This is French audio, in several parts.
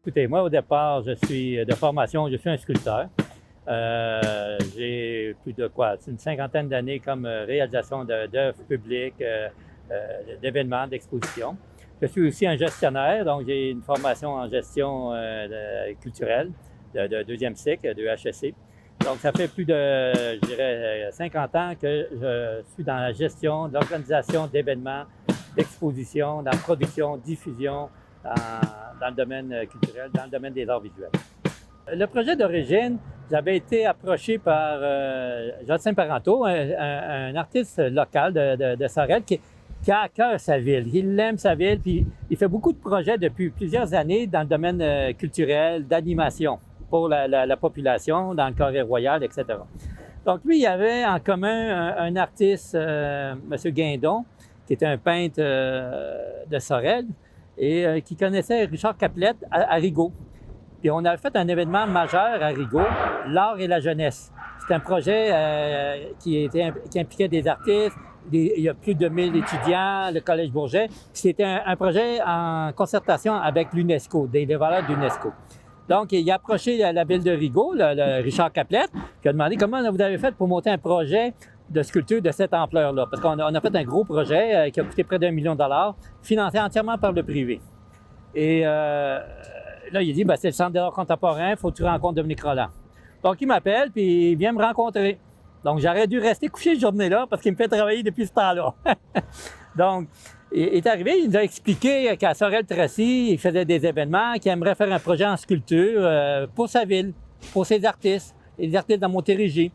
Écoutez, moi, au départ, je suis de formation, je suis un sculpteur. J'ai plus de une cinquantaine d'années comme réalisation d'œuvres publiques, d'événements, d'expositions. Je suis aussi un gestionnaire, donc j'ai une formation en gestion culturelle de deuxième cycle, de HEC. Donc, ça fait plus de, je dirais, 50 ans que je suis dans la gestion, de l'organisation d'événements, d'expositions, dans la production, diffusion, dans le domaine culturel, dans le domaine des arts visuels. Le projet d'origine, j'avais été approché par Jocelyn Parenteau, un artiste local de Sorel qui a à cœur sa ville. Il aime sa ville, puis il fait beaucoup de projets depuis plusieurs années dans le domaine culturel, d'animation pour la population, dans le Carré Royal, etc. Donc lui, il avait en commun un artiste, M. Guindon, qui était un peintre de Sorel, et qui connaissait Richard Caplette à Rigaud. Puis on a fait un événement majeur à Rigaud, l'art et la jeunesse. C'est un projet qui impliquait des artistes, il y a plus de 1000 étudiants, le Collège Bourget. C'était un projet en concertation avec l'UNESCO, des valeurs de l'UNESCO. Donc, il a approché la ville de Rigaud, le Richard Caplette, qui a demandé comment vous avez fait pour monter un projet de sculpture de cette ampleur-là. Parce qu'on a fait un gros projet qui a coûté près d'1 million de dollars, financé entièrement par le privé. Et là, il dit, c'est le Centre d'art contemporain, il faut que tu rencontres Dominique Rolland. Donc, il m'appelle, puis il vient me rencontrer. Donc, j'aurais dû rester couché cette journée-là parce qu'il me fait travailler depuis ce temps-là. Donc, il est arrivé, il nous a expliqué qu'à Sorel-Tracy, il faisait des événements, qu'il aimerait faire un projet en sculpture pour sa ville, pour ses artistes, et les artistes dans Montérégie.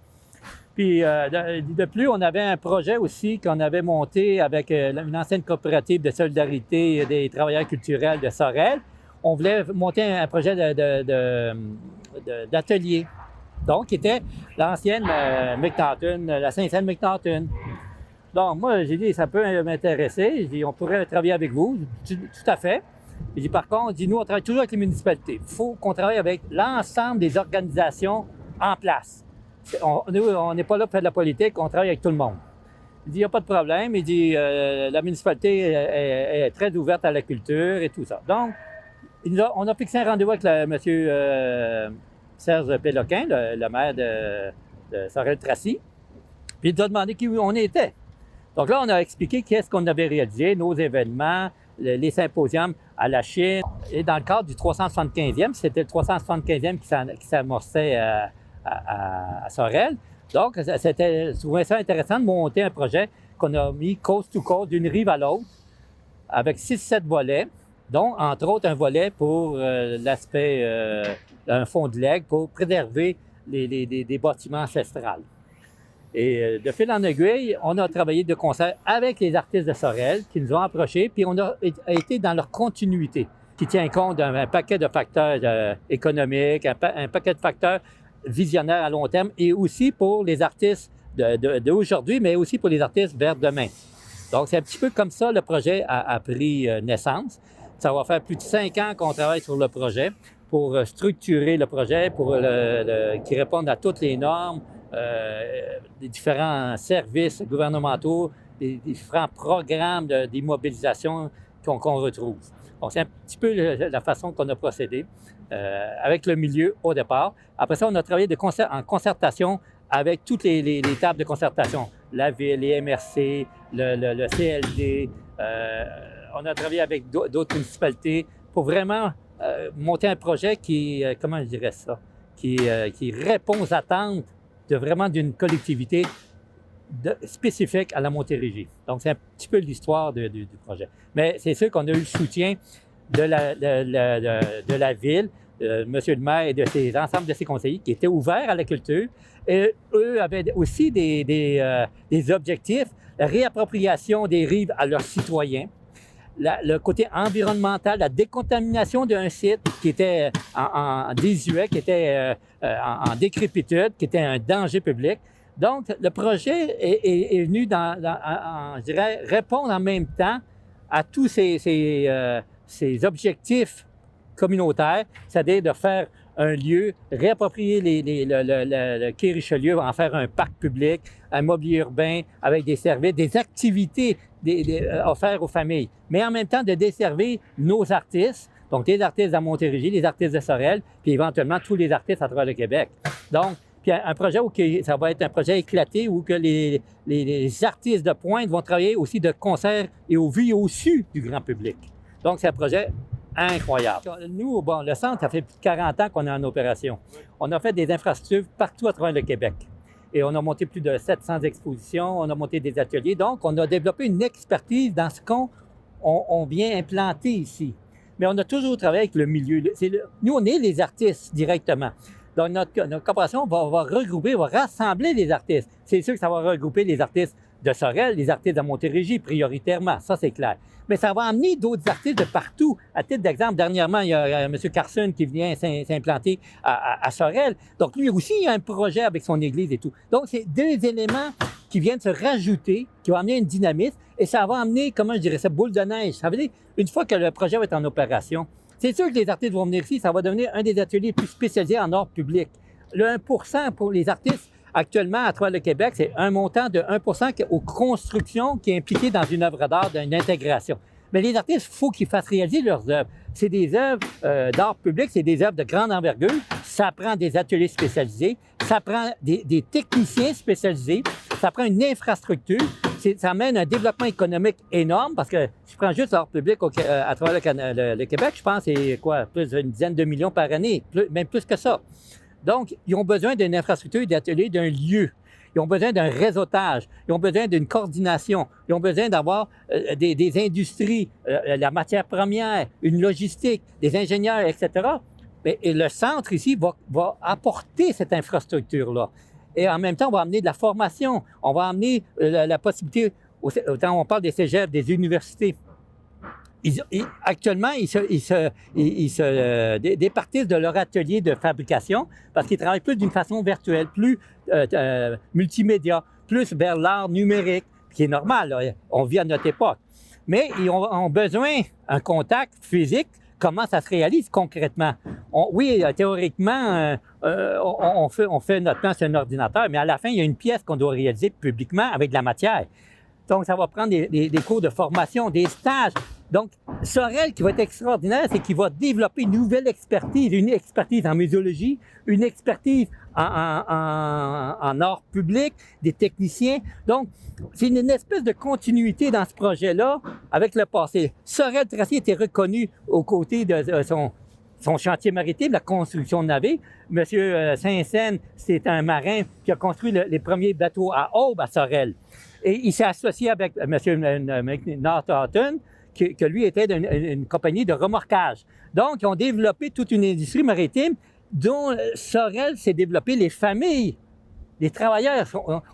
Puis, de plus, on avait un projet aussi qu'on avait monté avec une ancienne coopérative de solidarité des travailleurs culturels de Sorel. On voulait monter un projet d'atelier. Donc, qui était l'ancienne McNaughton, la Saint-Saëns McNaughton. Donc, moi, j'ai dit, ça peut m'intéresser. J'ai dit, on pourrait travailler avec vous. Tout à fait. J'ai dit, par contre, nous, on travaille toujours avec les municipalités. Il faut qu'on travaille avec l'ensemble des organisations en place. On n'est pas là pour faire de la politique, on travaille avec tout le monde. Il dit, il n'y a pas de problème. Il dit, la municipalité est très ouverte à la culture et tout ça. Donc, on a fixé un rendez-vous avec M. Serge Péloquin, le maire de Sorel-Tracy. Puis il nous a demandé qui on était. Donc là, on a expliqué qu'est-ce qu'on avait réalisé, nos événements, les symposiums à la Chine. Et dans le cadre du 375e, c'était le 375e qui s'amorçait à Sorel. Donc, je trouvais ça intéressant de monter un projet qu'on a mis coast to coast, d'une rive à l'autre, avec 6-7 volets, dont, entre autres, un volet pour l'aspect d'un fond de legs pour préserver des bâtiments ancestrales. Et de fil en aiguille, on a travaillé de concert avec les artistes de Sorel qui nous ont approchés, puis on a été dans leur continuité, qui tient compte d'un paquet de facteurs économiques, un paquet de facteurs visionnaires à long terme, et aussi pour les artistes d'aujourd'hui, mais aussi pour les artistes vers demain. Donc, c'est un petit peu comme ça le projet a pris naissance. Ça va faire plus de 5 ans qu'on travaille sur le projet pour structurer le projet, pour qu'il réponde à toutes les normes, des différents services gouvernementaux, des différents programmes d'immobilisation qu'on retrouve. Donc, c'est un petit peu la façon qu'on a procédé avec le milieu au départ. Après ça, on a travaillé en concertation avec toutes les tables de concertation, la ville, les MRC, le CLD. On a travaillé avec d'autres municipalités pour vraiment monter un projet qui, comment je dirais ça, qui répond aux attentes d'une collectivité spécifique à la Montérégie. Donc, c'est un petit peu l'histoire du projet. Mais c'est sûr qu'on a eu le soutien de la ville, Monsieur le maire et de l'ensemble de ses conseillers qui étaient ouverts à la culture. Et eux avaient aussi des objectifs, la réappropriation des rives à leurs citoyens, le côté environnemental, la décontamination d'un site qui était en désuet, qui était en décrépitude, qui était un danger public. Donc, le projet est venu je dirais, répondre en même temps à tous ces objectifs communautaires, c'est-à-dire de faire un lieu, réapproprier le quai Richelieu, en faire un parc public, un mobilier urbain avec des services, des activités offertes aux familles, mais en même temps de desservir nos artistes, Donc, les artistes à Montérégie, les artistes de Sorel, puis éventuellement tous les artistes à travers le Québec. Donc, puis un projet où ça va être un projet éclaté où que les artistes de pointe vont travailler aussi de concert et au vu et au su du grand public. Donc, c'est un projet incroyable. Nous, bon, le centre, ça fait plus de 40 ans qu'on est en opération. On a fait des infrastructures partout à travers le Québec. Et on a monté plus de 700 expositions, on a monté des ateliers. Donc, on a développé une expertise dans ce qu'on vient implanter ici. Mais on a toujours travaillé avec le milieu. Nous, on est les artistes directement. Donc, notre corporation va regrouper, va rassembler les artistes. C'est sûr que ça va regrouper les artistes de Sorel, les artistes de Montérégie prioritairement, ça c'est clair. Mais ça va amener d'autres artistes de partout. À titre d'exemple, dernièrement, il y a M. Carson qui vient s'implanter à Sorel. Donc lui aussi, il a un projet avec son église et tout. Donc c'est deux éléments qui viennent se rajouter, qui vont amener une dynamisme et ça va amener, comment je dirais ça, boule de neige. Ça veut dire, une fois que le projet va être en opération, c'est sûr que les artistes vont venir ici, ça va devenir un des ateliers les plus spécialisés en art public. Le 1% pour les artistes, actuellement, à travers le Québec, c'est un montant de 1% aux constructions qui est impliqué dans une œuvre d'art, d'une intégration. Mais les artistes, il faut qu'ils fassent réaliser leurs œuvres. C'est des œuvres d'art public, c'est des œuvres de grande envergure. Ça prend des ateliers spécialisés, ça prend des techniciens spécialisés, ça prend une infrastructure. Ça amène un développement économique énorme parce que si je prends juste l'art public à travers le Québec, je pense que c'est quoi, plus d'une dizaine de millions par année, même plus que ça. Donc, ils ont besoin d'une infrastructure, d'ateliers, d'un lieu. Ils ont besoin d'un réseautage. Ils ont besoin d'une coordination. Ils ont besoin d'avoir des industries, la matière première, une logistique, des ingénieurs, etc. Et le centre ici va apporter cette infrastructure-là. Et en même temps, on va amener de la formation. On va amener la possibilité, quand on parle des cégeps, des universités, actuellement, ils se départissent de leur atelier de fabrication parce qu'ils travaillent plus d'une façon virtuelle, plus multimédia, plus vers l'art numérique, qui est normal, là, on vit à notre époque. Mais ils ont besoin d'un contact physique. Comment ça se réalise concrètement? Oui, théoriquement, on fait notre plan sur un ordinateur, mais à la fin, il y a une pièce qu'on doit réaliser publiquement avec de la matière. Donc, ça va prendre des cours de formation, des stages. Donc, Sorel, qui va être extraordinaire, c'est qu'il va développer une nouvelle expertise, une expertise en muséologie, une expertise en art public, des techniciens. Donc, c'est une espèce de continuité dans ce projet-là avec le passé. Sorel-Tracy était reconnu aux côtés de son chantier maritime, la construction de navires. Monsieur Saint-Saëns, c'est un marin qui a construit les premiers bateaux à aube à Sorel. Et il s'est associé avec M. Northampton, que lui était d'une compagnie de remorquage. Donc, ils ont développé toute une industrie maritime dont Sorel s'est développé. Les familles, les travailleurs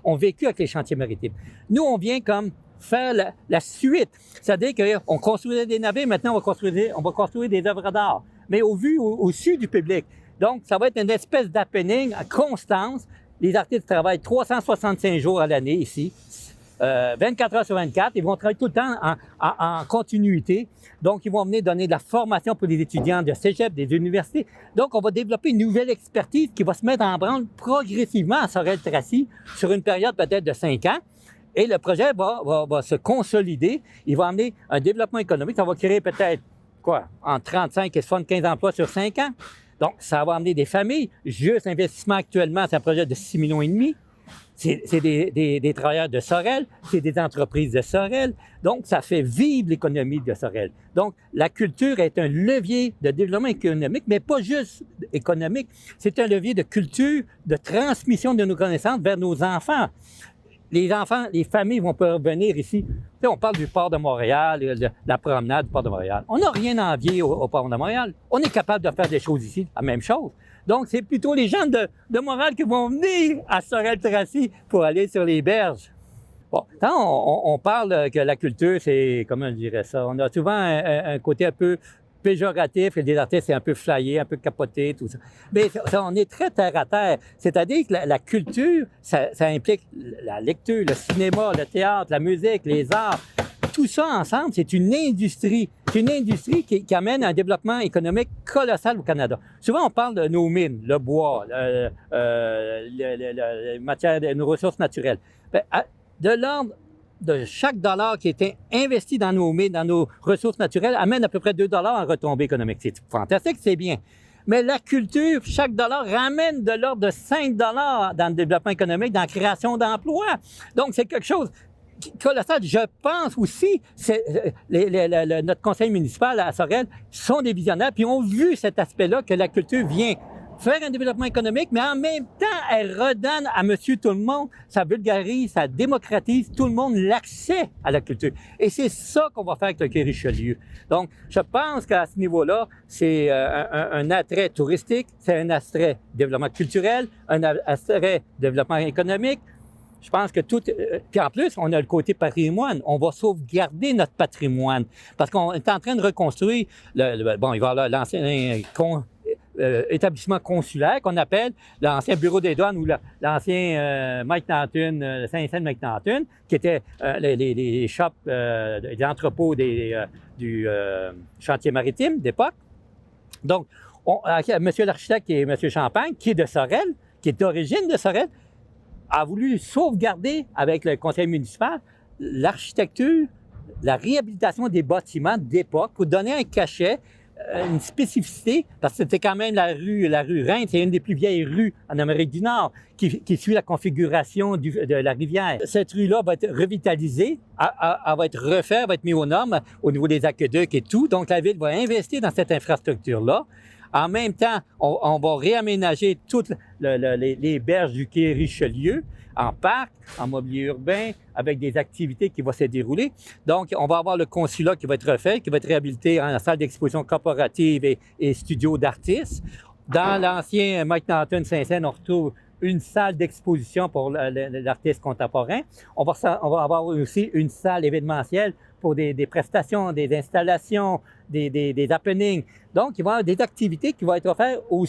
ont vécu avec les chantiers maritimes. Nous, on vient comme faire la suite. C'est-à-dire qu'on construisait des navires, maintenant on va construire des œuvres d'art, mais au su du public. Donc, ça va être une espèce d'happening à constance. Les artistes travaillent 365 jours à l'année ici. 24 heures sur 24, ils vont travailler tout le temps en continuité. Donc, ils vont venir donner de la formation pour les étudiants de cégep, des universités. Donc, on va développer une nouvelle expertise qui va se mettre en branle progressivement à Sorel-Tracy sur une période peut-être de 5 ans. Et le projet va se consolider. Il va amener un développement économique. Ça va créer peut-être, entre 35 et 75 emplois sur 5 ans. Donc, ça va amener des familles. Juste investissement actuellement, c'est un projet de 6,5 millions. C'est des travailleurs de Sorel, c'est des entreprises de Sorel. Donc, ça fait vivre l'économie de Sorel. Donc, la culture est un levier de développement économique, mais pas juste économique. C'est un levier de culture, de transmission de nos connaissances vers nos enfants. Les enfants, les familles vont pouvoir venir ici. Tu sais, on parle du port de Montréal, de la promenade du port de Montréal. On n'a rien à envier au port de Montréal. On est capable de faire des choses ici, la même chose. Donc, c'est plutôt les gens de Montréal qui vont venir à Sorel-Tracy pour aller sur les berges. Bon, quand on parle que la culture, c'est, comment je dirais ça, on a souvent un côté un peu péjoratif, et des artistes, c'est un peu flyé, un peu capoté, tout ça. Mais ça, on est très terre à terre. C'est-à-dire que la culture, ça implique la lecture, le cinéma, le théâtre, la musique, les arts. Tout ça ensemble, c'est une industrie. C'est une industrie qui amène un développement économique colossal au Canada. Souvent, on parle de nos mines, le bois, les matières, nos ressources naturelles. Bien, de l'ordre de chaque dollar qui est investi dans nos ressources naturelles amène à peu près 2 dollars en retombée économique. C'est fantastique, c'est bien. Mais la culture, chaque dollar ramène de l'ordre de 5 dollars dans le développement économique, dans la création d'emplois. Donc, c'est quelque chose colossal. Je pense aussi, notre conseil municipal à Sorel sont des visionnaires, puis ont vu cet aspect-là que la culture vient faire un développement économique, mais en même temps, elle redonne à monsieur tout le monde, ça vulgarise, ça démocratise tout le monde l'accès à la culture. Et c'est ça qu'on va faire avec le quai Richelieu. Donc, je pense qu'à ce niveau-là, c'est un attrait touristique, c'est un attrait développement culturel, un attrait développement économique. Je pense que tout... puis en plus, on a le côté patrimoine. On va sauvegarder notre patrimoine. Parce qu'on est en train de reconstruire... bon, il va y avoir l'ancien établissement consulaire qu'on appelle l'ancien bureau des douanes ou l'ancien Mike Nanton, Saint-Saëns Mike Nanton, qui était les shops, les entrepôts du chantier maritime d'époque. Donc, monsieur l'architecte et monsieur Champagne, qui est de Sorel, qui est d'origine de Sorel, a voulu sauvegarder avec le conseil municipal l'architecture, la réhabilitation des bâtiments d'époque pour donner un cachet, une spécificité, parce que c'était quand même la rue Reine, c'est une des plus vieilles rues en Amérique du Nord qui suit la configuration de la rivière. Cette rue-là va être revitalisée, elle va être refaite, va être mise aux normes au niveau des aqueducs et tout. Donc, la ville va investir dans cette infrastructure-là. En même temps, on va réaménager toutes les berges du quai Richelieu en parc, en mobilier urbain, avec des activités qui vont se dérouler. Donc, on va avoir le consulat qui va être refait, qui va être réhabilité en salle d'exposition corporative et studio d'artistes. Dans l'ancien Mike Nanton Saint-Saëns, on retrouve une salle d'exposition pour l'artiste contemporain. On va avoir aussi une salle événementielle pour des prestations, des installations, des happenings. Donc, il va y avoir des activités qui vont être offertes au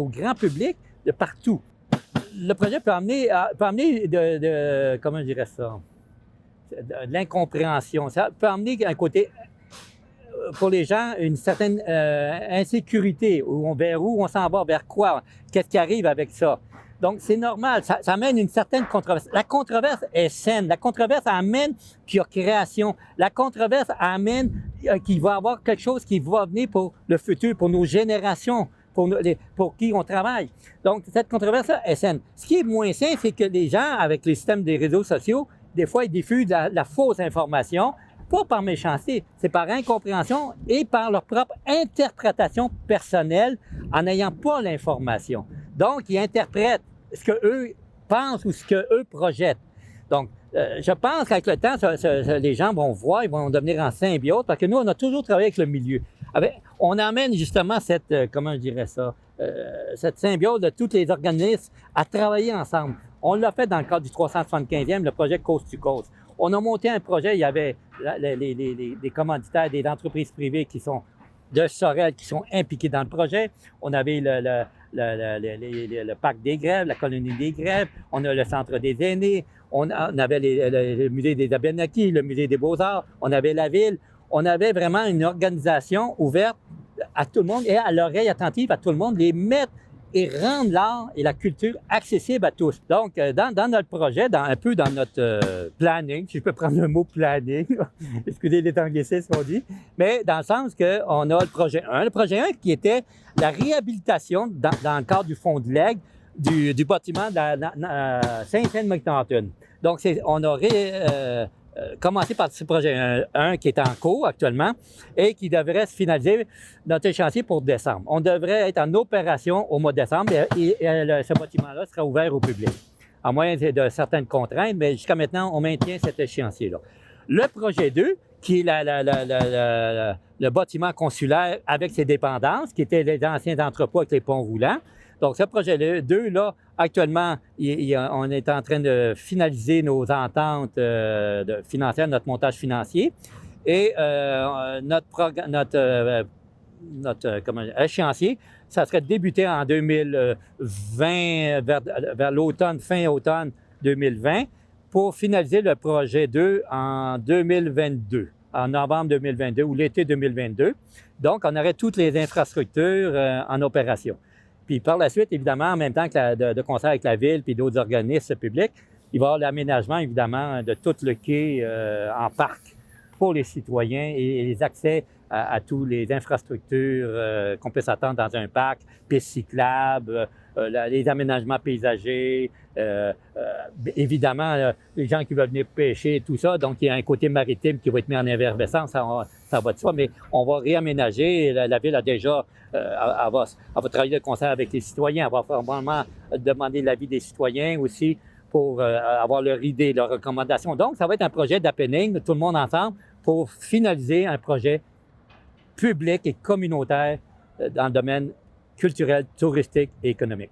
grand public de partout. Le projet peut amener comment je dirais ça, de l'incompréhension. Ça peut amener un côté, pour les gens, une certaine insécurité, vers où on s'en va, vers quoi, qu'est-ce qui arrive avec ça. Donc, c'est normal, ça amène une certaine controverse. La controverse est saine. La controverse amène qu'il y a création. La controverse amène qu'il va y avoir quelque chose qui va venir pour le futur, pour nos générations, pour qui on travaille. Donc, cette controverse est saine. Ce qui est moins sain, c'est que les gens, avec les systèmes des réseaux sociaux, des fois, ils diffusent la fausse information, pas par méchanceté, c'est par incompréhension et par leur propre interprétation personnelle en n'ayant pas l'information. Donc, ils interprètent ce qu'eux pensent ou ce qu'eux projettent. Donc, je pense qu'avec le temps, les gens vont voir, ils vont devenir en symbiote, parce que nous, on a toujours travaillé avec le milieu. On amène justement cette symbiose de tous les organismes à travailler ensemble. On l'a fait dans le cadre du 375e, le projet Coast to Coast. On a monté un projet, il y avait des commanditaires, des entreprises privées qui sont de Sorel qui sont impliqués dans le projet. On avait le parc des Grèves, la colonie des Grèves, on a le centre des aînés, on avait le musée des Abénaquis, le musée des Beaux-Arts, on avait la ville. On avait vraiment une organisation ouverte à tout le monde et à l'oreille attentive à tout le monde, les mettre et rendre l'art et la culture accessibles à tous. Donc, dans notre projet, un peu dans notre planning, si je peux prendre le mot planning, excusez les anglicismes qu'on dit, mais dans le sens qu'on a le projet 1. Le projet 1 qui était la réhabilitation dans le cadre du fonds de legs du bâtiment de Saint-Saëns Mike Nanton. Donc, on aurait commencé par ce projet 1 qui est en cours actuellement et qui devrait se finaliser notre chantier pour décembre. On devrait être en opération au mois de décembre et ce bâtiment-là sera ouvert au public. À moins de certaines contraintes, mais jusqu'à maintenant, on maintient cet échéancier-là. Le projet 2, qui est le bâtiment consulaire avec ses dépendances, qui étaient les anciens entrepôts avec les ponts roulants. Donc, ce projet 2, là, actuellement, on est en train de finaliser nos ententes financières, notre montage financier. Et notre échéancier, ça serait débuté en 2020, vers l'automne, fin automne 2020, pour finaliser le projet 2 en 2022, en novembre 2022 ou l'été 2022. Donc, on aurait toutes les infrastructures en opération. Puis par la suite, évidemment, en même temps que de concert avec la ville puis d'autres organismes publics, Il va y avoir l'aménagement, évidemment, de tout le quai en parc pour les citoyens et les accès à toutes les infrastructures qu'on peut s'attendre dans un parc, pistes cyclables, les aménagements paysagers, évidemment, les gens qui veulent venir pêcher, tout ça. Donc, il y a un côté maritime qui va être mis en effervescence, ça va de soi, mais on va réaménager. La ville a déjà, elle va travailler de concert avec les citoyens, elle va probablement demander l'avis des citoyens aussi pour avoir leur idée, leurs recommandations. Donc, ça va être un projet d'happening, tout le monde ensemble, pour finaliser un projet public et communautaire dans le domaine culturel, touristique et économique.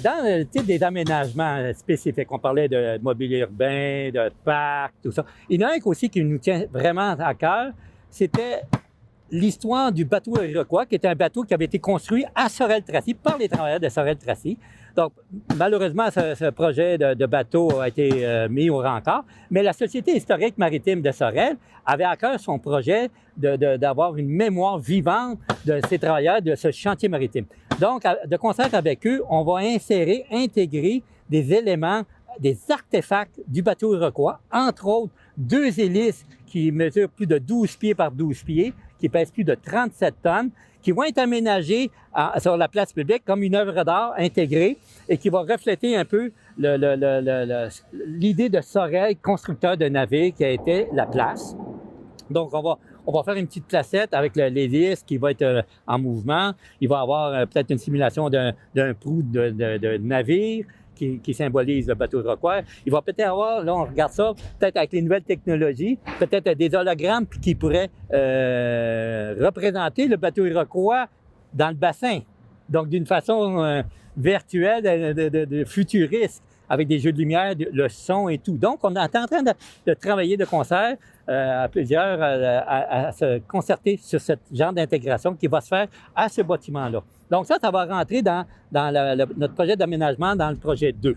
Dans le type des aménagements spécifiques, on parlait de mobilier urbain, de parcs, tout ça. Il y en a un aussi qui nous tient vraiment à cœur, c'était l'histoire du bateau Iroquois, qui était un bateau qui avait été construit à Sorel-Tracy par les travailleurs de Sorel-Tracy. Donc, malheureusement, ce projet de bateau a été mis au rencard, mais la Société historique maritime de Sorel avait à cœur son projet d'avoir une mémoire vivante de ces travailleurs de ce chantier maritime. Donc, de concert avec eux, on va intégrer des éléments, des artefacts du bateau Iroquois, entre autres 2 hélices qui mesurent plus de 12 pieds par 12 pieds, qui pèsent plus de 37 tonnes, qui vont être aménagées sur la place publique comme une œuvre d'art intégrée et qui va refléter un peu l'idée de Sorel, constructeur de navires, qui a été la place. Donc, on va faire une petite placette avec l'hélice qui va être en mouvement. Il va y avoir peut-être une simulation d'un proue de navire qui symbolise le bateau Iroquois. Il va peut-être avoir, là on regarde ça, peut-être avec les nouvelles technologies, peut-être des hologrammes qui pourraient représenter le bateau Iroquois dans le bassin. Donc d'une façon virtuelle, futuriste, avec des jeux de lumière, le son et tout. Donc on est en train de travailler de concert à plusieurs, à se concerter sur ce genre d'intégration qui va se faire à ce bâtiment-là. Donc ça va rentrer dans notre projet d'aménagement dans le projet 2.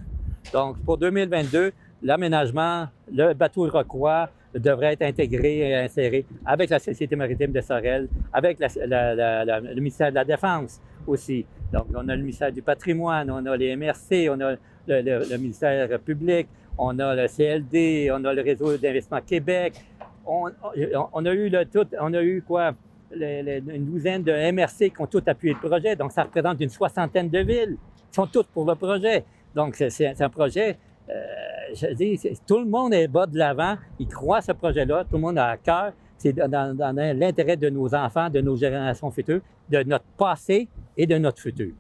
Donc pour 2022, l'aménagement, le bateau Iroquois devrait être intégré et inséré avec la Société maritime de Sorel, avec le ministère de la Défense aussi. Donc on a le ministère du Patrimoine, on a les MRC, on a le ministère public, on a le CLD, on a le réseau d'investissement Québec. On a eu une douzaine de MRC qui ont tous appuyé le projet. Donc, ça représente une 60aine de villes qui sont toutes pour le projet. Donc, c'est un projet, je dis, tout le monde est bas de l'avant. Il croit à ce projet-là. Tout le monde a à cœur. C'est dans l'intérêt de nos enfants, de nos générations futures, de notre passé et de notre futur.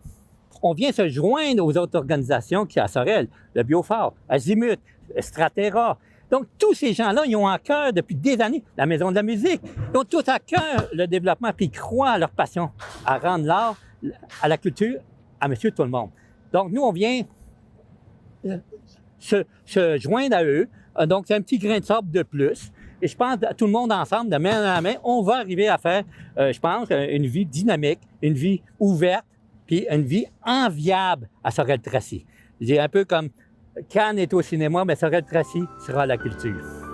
On vient se joindre aux autres organisations qui sont à Sorel, le Biophare, Azimut, Stratera. Donc, tous ces gens-là, ils ont à cœur depuis des années la Maison de la musique. Ils ont tous à cœur le développement, puis ils croient à leur passion, à rendre l'art, à la culture, à monsieur tout le monde. Donc, nous, on vient se joindre à eux. Donc, c'est un petit grain de sable de plus. Et je pense, tout le monde ensemble, de main dans la main, on va arriver à faire, je pense, une vie dynamique, une vie ouverte, puis une vie enviable à Sorel-Tracy. Je dis un peu comme Cannes est au cinéma, mais Sorel-Tracy sera la culture.